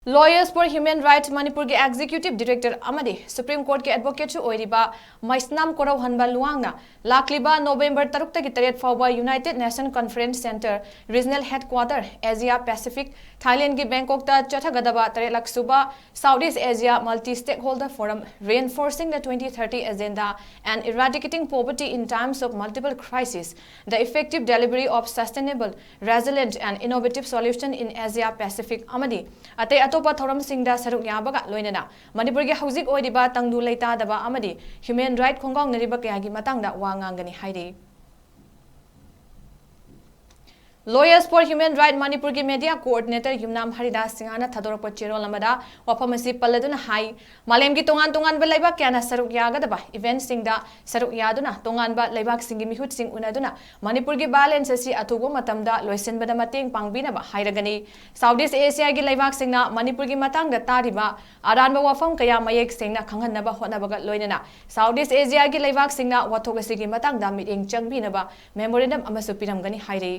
Lawyers for Human Rights Manipur के Executive Director अमदी Supreme Court के Advocate ओइरिबा Maisnam कोरौ हनबा लुआंगना लाखलिबा November 3 की तरेट फाउबा United Nations Conference Center Regional Headquarter Asia Pacific Thailand की Bangkok ता चथगदबा तरेट लक्सुबा Southeast Asia Multi-Stakeholder Forum Reinforcing the 2030 Agenda and Eradicating Poverty in Times of Multiple Crises, the Effective Delivery of Sustainable, Resilient and Innovative Solution in Asia Pacific अमदी अते अतोपा थौरम सिंगदा सरुक याबगा लोइनना मणिपुर के हौजिक ओइदिबा तंगदु लेतादबा अमदी human right खोंगांग नरिबा कयागी मतंगदा वा nganggani हाइदे Lawyers for Human Rights Manipur की Media Coordinator Yumnam Haridas Singhana Thadorpa Chirol Amada Wapamasi Paladuna Hai Malem की तोंगान बलाइबा क्याना सरुक यागदबा event सिंगदा सरुक यादुना तोंगानबा लाइबाक सिंगी मिहुत सिंग उनादुना मणिपुर की balance असि अथुबो मतमदा लोइसनबदा मतेंग पांगबिनबा हाइरगनी साउथ ईस्ट एशिया की लाइबाक सिंगना मणिपुर की मतंगदा तारिबा अरानबा वाफम कया मयेक सिंगना खंगहनबा होनबगा लोइनना साउथ ईस्ट एशिया की लाइबाक सिंगना वाथोगसि की मतंगदा मिटिंग चंगबिनबा मेमोरेंडम अमसु पिरमगनी हाइरे